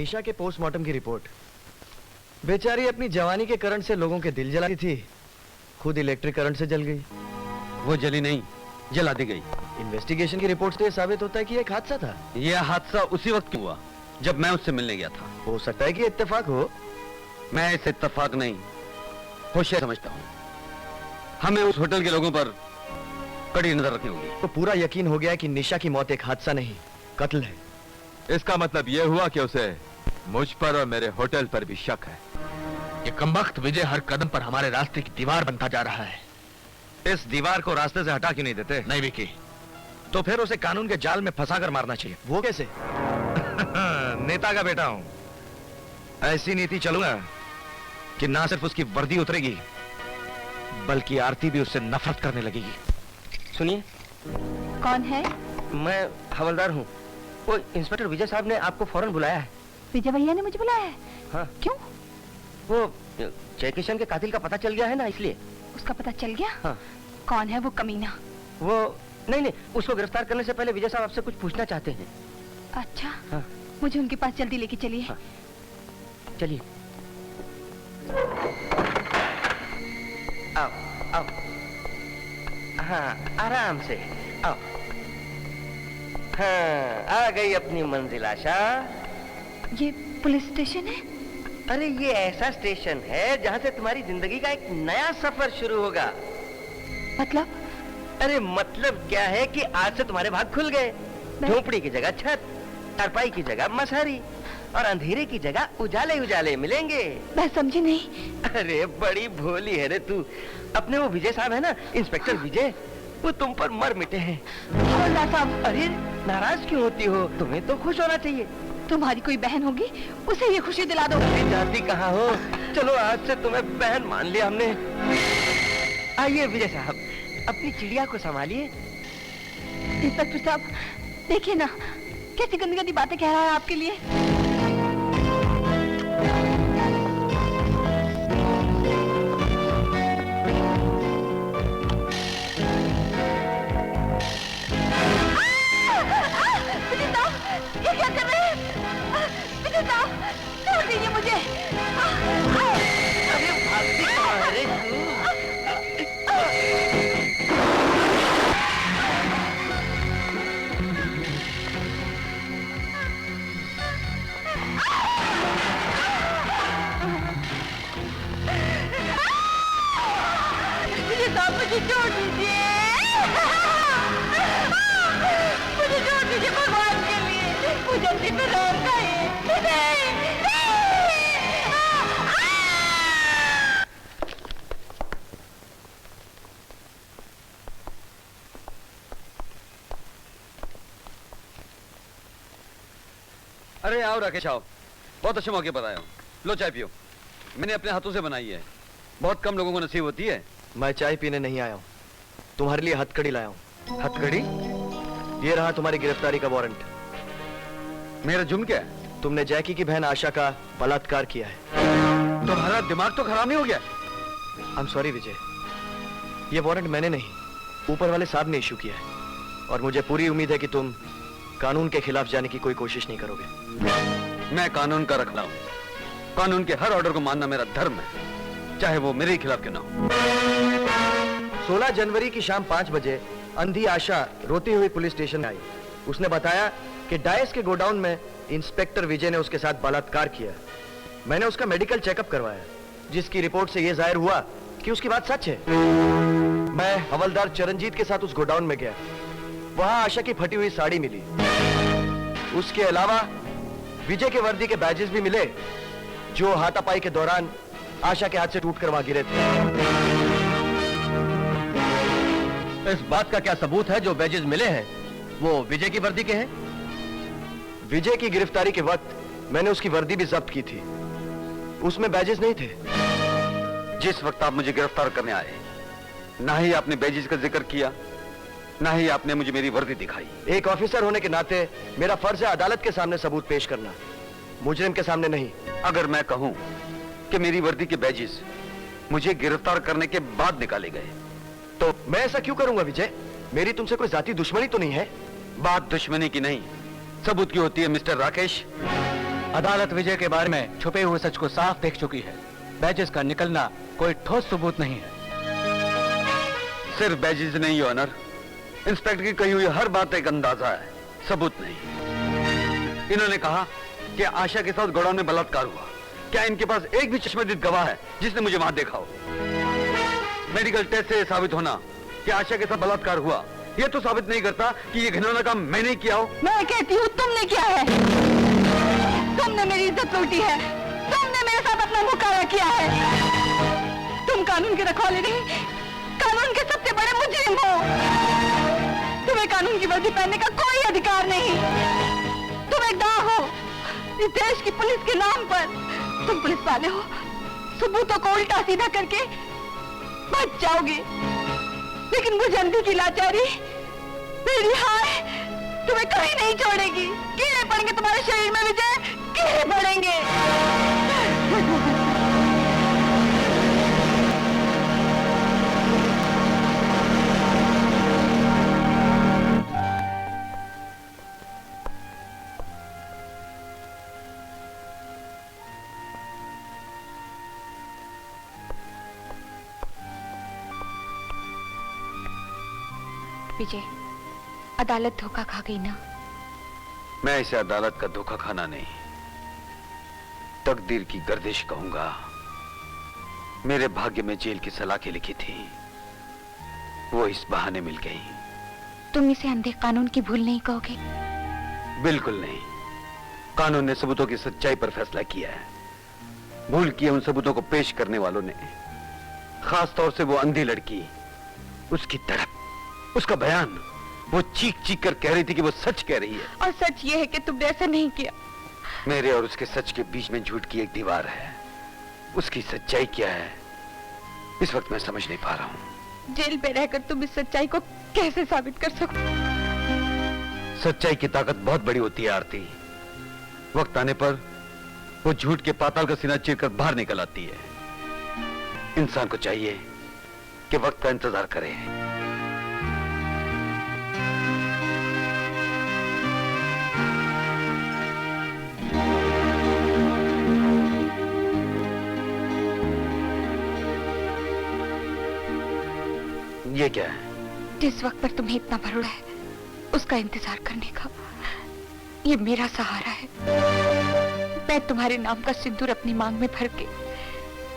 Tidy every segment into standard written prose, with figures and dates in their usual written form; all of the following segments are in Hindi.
निशा के पोस्टमार्टम की रिपोर्ट। बेचारी अपनी जवानी के करंट से लोगों के दिल जलाती थी, खुद इलेक्ट्रिक करंट से जल गई। वो जली नहीं, जला दी गई। इन्वेस्टिगेशन की रिपोर्ट से साबित होता है कि एक हादसा था। यह हादसा उसी वक्त हुआ जब मैं उससे मिलने गया था। हो सकता है कि इत्तेफाक हो। मैं इसे इत्तेफाक नहीं, होशियार समझता हूँ। हमें उस होटल के लोगों पर कड़ी नजर रखनी होगी। तो पूरा यकीन हो गया कि निशा की मौत एक हादसा नहीं, कत्ल है। इसका मतलब यह हुआ कि उसे मुझ पर और मेरे होटल पर भी शक है। ये कमबख्त विजय हर कदम पर हमारे रास्ते की दीवार बनता जा रहा है। इस दीवार को रास्ते से हटा क्यों नहीं देते? नहीं विकी, तो फिर उसे कानून के जाल में फंसाकर मारना चाहिए। वो कैसे? नेता का बेटा हूं, ऐसी नीति चलूंगा कि ना सिर्फ उसकी वर्दी उतरेगी बल्कि आरती भी उससे नफरत करने लगेगी। सुनिए। कौन है? मैं हवलदार हूँ। वो इंस्पेक्टर विजय साहब ने आपको फौरन बुलाया है। विजय भैया ने मुझे बुलाया है? हाँ। क्यों? वो जयकिशन के कातिल का पता चल गया है ना, इसलिए। उसका पता चल गया? हाँ। कौन है वो कमीना? वो नहीं, उसको गिरफ्तार करने से पहले विजय साहब आपसे कुछ पूछना चाहते हैं। अच्छा। हाँ। मुझे उनके पास जल्दी लेके चलिए। हाँ। चलिए। आओ आओ। हाँ, आराम से आओ। हाँ, आ गई अपनी मंजिल आशा। ये पुलिस स्टेशन है? अरे ये ऐसा स्टेशन है जहाँ से तुम्हारी जिंदगी का एक नया सफर शुरू होगा। मतलब? अरे मतलब क्या है कि आज से तुम्हारे भाग खुल गए। झोपड़ी की जगह छत, चारपाई की जगह मसारी और अंधेरे की जगह उजाले उजाले मिलेंगे। मैं समझी नहीं। अरे बड़ी भोली है रे तू। अपने वो विजय साहब है ना, इंस्पेक्टर विजय, वो तुम पर मर मिटे हैं। हवलदार साहब। अरे नाराज क्यों होती हो? तुम्हें तो खुश होना चाहिए। तुम्हारी कोई बहन होगी, उसे ये खुशी दिला दो। अरे जाती कहाँ हो? चलो आज से तुम्हें बहन मान लिया हमने। आइए विजय साहब, अपनी चिड़िया को संभालिए। इंस्पेक्टर साहब देखिए ना, कैसी गंदी गंदी बातें कह रहा है आपके लिए। विजय साहब, ये क्या कर रहे हैं? विजय साहब, छोड़ दीजिए मुझे। अरे भागती कहाँ है रे तू? मुझे छोड़ दीजिए। मुझे छोड़ दीजिए भगवान के लिए। मुझे अपनी फिरौन चाहिए। अरे आओ राकेश, आओ। बहुत अच्छे मौके पर आए हो। लो चाय पियो। मैंने अपने हाथों से बनाई है, बहुत कम लोगों को नसीब होती है। मैं चाय पीने नहीं आया हूँ, तुम्हारे लिए हथकड़ी लाया हूँ। हथकड़ी? ये रहा तुम्हारी गिरफ्तारी का वारंट। मेरा जुर्म क्या है? तुमने जैकी की बहन आशा का बलात्कार किया है। तुम्हारा दिमाग तो खराब नहीं हो गया? आई एम सॉरी विजय, ये वारंट मैंने नहीं, ऊपर वाले साहब ने इशू किया है और मुझे पूरी उम्मीद है कि तुम कानून के खिलाफ जाने की कोई कोशिश नहीं करोगे। मैं कानून का रखला हूं। कानून के हर ऑर्डर को मानना मेरा धर्म है, चाहे वो मेरे खिलाफ क्यों ना हो। 16 जनवरी की शाम 5 बजे अंधी आशा रोती हुई पुलिस स्टेशन में आई। उसने बताया कि डायस के गोडाउन में इंस्पेक्टर विजय ने उसके साथ बलात्कार किया। मैंने उसका मेडिकल चेकअप करवाया, जिसकी रिपोर्ट से यह जाहिर हुआ कि उसकी बात सच है। मैं हवलदार चरणजीत के साथ उस गोडाउन में गया। वहां आशा की फटी हुई साड़ी मिली। उसके अलावा विजय के वर्दी के बैजेस भी मिले, जो हाथापाई के दौरान आशा के हाथ से टूटकर वहां गिरे थे। इस बात का क्या सबूत है जो बैजेस मिले हैं वो विजय की वर्दी के हैं? विजय की गिरफ्तारी के वक्त मैंने उसकी वर्दी भी जब्त की थी, उसमें बैजेस नहीं थे। जिस वक्त आप मुझे गिरफ्तार करने आए, ना ही आपने बैजेस का जिक्र किया, ना ही आपने मुझे मेरी वर्दी दिखाई। एक ऑफिसर होने के नाते मेरा फर्ज है अदालत के सामने सबूत पेश करना, मुजरिम के सामने नहीं। अगर मैं कहूं कि मेरी वर्दी के बैजेस मुझे गिरफ्तार करने के बाद निकाले गए, तो मैं ऐसा क्यों करूंगा विजय? मेरी तुमसे कोई जाती दुश्मनी तो नहीं है? बात दुश्मनी की नहीं, सबूत की होती है मिस्टर राकेश। अदालत विजय के बारे में छुपे हुए सच को साफ देख चुकी है। बैजेस का निकलना कोई ठोस सबूत नहीं है। सिर्फ बैजेस नहीं ऑनर, इंस्पेक्टर की कही हुई हर बात एक अंदाजा है, सबूत नहीं। इन्होंने कहा कि आशा के साथ गोडाउन में बलात्कार हुआ। क्या इनके पास एक भी चश्मदीद गवाह है जिसने मुझे वहां देखा हो? मेडिकल टेस्ट से साबित होना कि आशा के साथ बलात्कार हुआ, यह तो साबित नहीं करता कि ये घिनौना काम मैंने किया हो। मैं कहती हूँ तुमने किया है। तुमने मेरी इज्जत लूटी है, तुमने मेरे साथ अपना मुकाबला किया है। तुम कानून के रखवाले नहीं, कानून के सबसे बड़े मुजरिम हो। तुम्हें कानून की वर्दी पहनने का कोई अधिकार नहीं। तुम एक दाव हो इस देश की पुलिस के नाम पर। तुम पुलिस वाले हो, सबूतों को उल्टा सीधा करके बच जाओगे, लेकिन मुझे अंधी की लाचारी, मेरी हाय तुम्हें कहीं नहीं छोड़ेगी। कीड़े पड़ेंगे तुम्हारे शरीर में विजय, कीड़े पड़ेंगे। विजय, अदालत धोखा खा गई ना? मैं इसे अदालत का धोखा खाना नहीं, तकदीर की गर्दिश कहूंगा। मेरे भाग्य में जेल की सलाखें लिखी थी, वो इस बहाने मिल गई। तुम इसे अंधे कानून की भूल नहीं कहोगे? बिल्कुल नहीं। कानून ने सबूतों की सच्चाई पर फैसला किया है। भूल किए उन सबूतों को पेश करने वालों ने, खास तौर से वो अंधी लड़की, उसकी तड़प, उसका बयान, वो चीख चीख कर कह रही थी कि वो सच कह रही है। और सच ये है कि तुमने ऐसा नहीं किया। मेरे और उसके सच के बीच में झूठ की एक दीवार है। उसकी सच्चाई क्या है इस वक्त मैं समझ नहीं पा रहा हूँ। जेल में रहकर तुम इस सच्चाई को कैसे साबित कर सको? सच्चाई की ताकत बहुत बड़ी होती है आरती। वक्त आने पर वो झूठ के पाताल का सीना चीरकर बाहर निकल आती है। इंसान को चाहिए कि वक्त का इंतजार करे। ये क्या है? जिस वक्त पर तुम्हें इतना भरोड़ा है, उसका इंतजार करने का ये मेरा सहारा है। मैं तुम्हारे नाम का सिंदूर अपनी मांग में भर के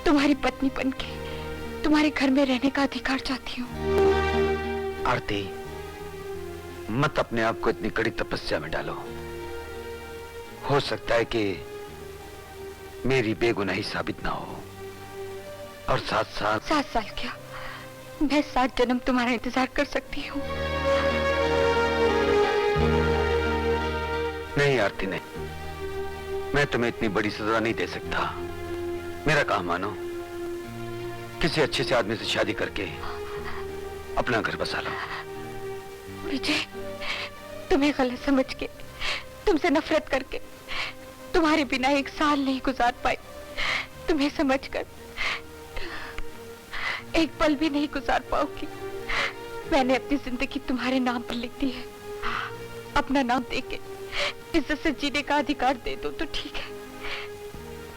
तुम्हारी पत्नी बन के तुम्हारे घर में रहने का अधिकार चाहती हूँ। आरती, मत अपने आप को इतनी कड़ी तपस्या में डालो। हो सकता है कि मेरी बेगुनाही साबित ना हो, और साथ साथ 7 साल क्या, मैं 7 जन्म तुम्हारा इंतजार कर सकती हूँ। नहीं आरती नहीं, मैं तुम्हें इतनी बड़ी सजा नहीं दे सकता। मेरा काम मानो, किसी अच्छे से आदमी से शादी करके अपना घर बसा लो। विजय, तुम्हें गलत समझ के, तुमसे नफरत करके, तुम्हारे बिना 1 साल नहीं गुजार पाई। तुम्हें समझकर एक पल भी नहीं गुजार पाऊंगी। मैंने अपनी जिंदगी तुम्हारे नाम पर लिख दी है। अपना नाम देके इज्जत से जीने का अधिकार दे दो तो ठीक है,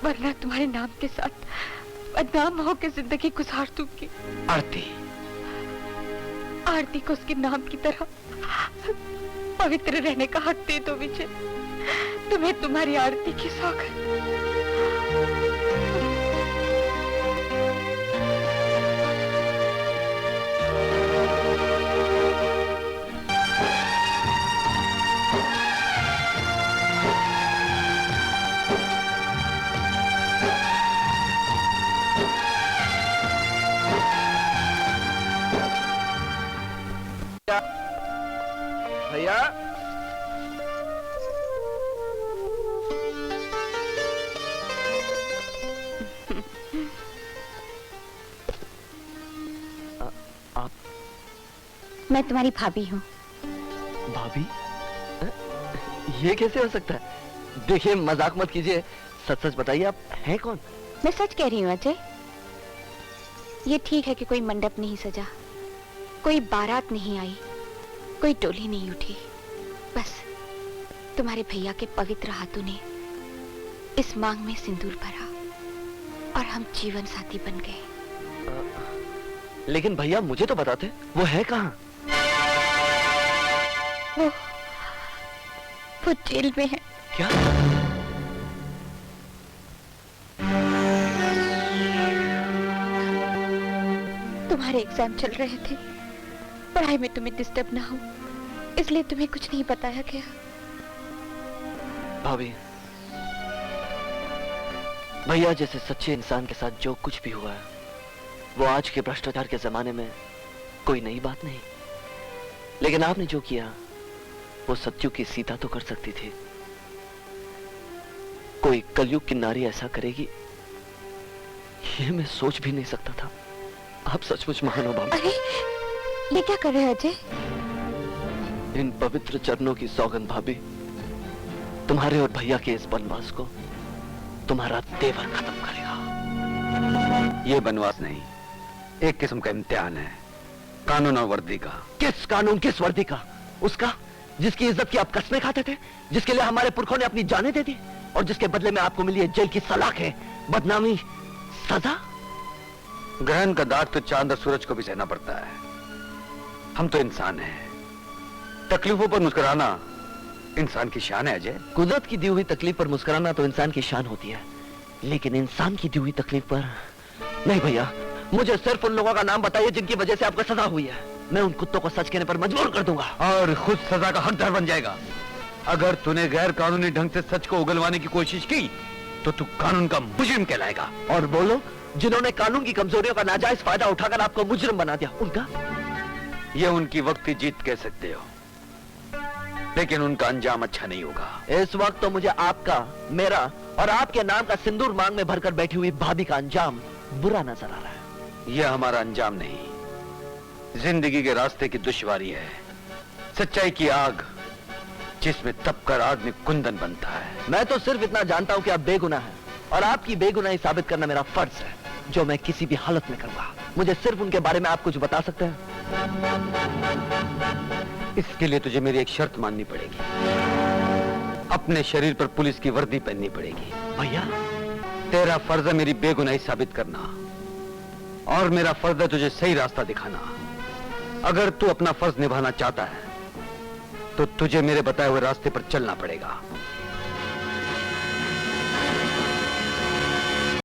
वरना तुम्हारे नाम के साथ बदनाम होकर जिंदगी गुजार दूंगी। आरती, आरती को उसके नाम की तरह पवित्र रहने का हक दे दो विजय। तुम्हें तुम्हारी आरती की सौगंध। भैया, आप? मैं तुम्हारी भाभी हूँ। भाभी? ये कैसे हो सकता है? देखिए, मजाक मत कीजिए, सच सच बताइए, आप हैं कौन? मैं सच कह रही हूँ अजय। ये ठीक है कि कोई मंडप नहीं सजा, कोई बारात नहीं आई, कोई टोली नहीं उठी। बस तुम्हारे भैया के पवित्र हाथों ने इस मांग में सिंदूर भरा और हम जीवन साथी बन गए। लेकिन भैया मुझे तो बताते, वो है कहाँ? वो जेल में है। क्या? तुम्हारे एग्जाम चल रहे थे, पढ़ाई में तुम्हें डिस्टर्ब ना हो इसलिए तुम्हें कुछ नहीं बताया गया। भाभी, भैया जैसे सच्चे इंसान के साथ जो कुछ भी हुआ है वो आज के भ्रष्टाचार के जमाने में कोई नई बात नहीं, लेकिन आपने जो किया वो सत्युग की सीता तो कर सकती थी, कोई कलयुग की नारी ऐसा करेगी ये मैं सोच भी नहीं सकता था। आप सचमुच महान हो भाभी। अरे ये क्या कर रहे हैं अजय? इन पवित्र चरणों की सौगंध भाभी, तुम्हारे और भैया के इस वनवास को तुम्हारा देवर खत्म करेगा। ये वनवास नहीं, एक किस्म का इम्तिहान है, कानून और वर्दी का। किस कानून, किस वर्दी का? उसका जिसकी इज्जत की आप कस्में खाते थे, जिसके लिए हमारे पुरखों ने अपनी जानें दे दी और जिसके बदले में आपको मिली है जेल की सलाखें, बदनामी, सजा। ग्रहण का दाग तो चांद और सूरज को भी सहना पड़ता है। हम तो इंसान हैं, तकलीफों पर मुस्कुराना इंसान की शान है अजय। कुदरत की दी हुई तकलीफ पर मुस्कुराना तो इंसान की शान होती है, लेकिन इंसान की दी हुई तकलीफ पर नहीं। भैया मुझे सिर्फ उन लोगों का नाम बताइए जिनकी वजह से आपको सजा हुई है, मैं उन कुत्तों को सच कहने पर मजबूर कर दूंगा और खुद सजा का हकदार बन जाएगा। अगर तूने गैर कानूनी ढंग से सच को उगलवाने की कोशिश की तो तू कानून का मुजरिम कहलाएगा। और बोलो, जिन्होंने कानून की कमजोरियों का नाजायज फायदा उठाकर आपको मुजरिम बना दिया, उनका? ये उनकी वक्ती जीत कह सकते हो, लेकिन उनका अंजाम अच्छा नहीं होगा। इस वक्त तो मुझे आपका, मेरा और आपके नाम का सिंदूर मांग में भरकर बैठी हुई भाभी का अंजाम बुरा नजर आ रहा है। यह हमारा अंजाम नहीं, जिंदगी के रास्ते की दुश्वारी है, सच्चाई की आग जिसमें तपकर आग में कुंदन बनता है। मैं तो सिर्फ इतना जानता हूं कि आप बेगुनाह हैं और आपकी बेगुनाही साबित करना मेरा फर्ज है, जो मैं किसी भी हालत में करूंगा। मुझे सिर्फ उनके बारे में आप कुछ बता सकते हैं? इसके लिए तुझे मेरी एक शर्त माननी पड़ेगी, अपने शरीर पर पुलिस की वर्दी पहननी पड़ेगी। भैया तेरा फर्ज है मेरी बेगुनाही साबित करना और मेरा फर्ज है तुझे सही रास्ता दिखाना। अगर तू अपना फर्ज निभाना चाहता है तो तुझे मेरे बताए हुए रास्ते पर चलना पड़ेगा।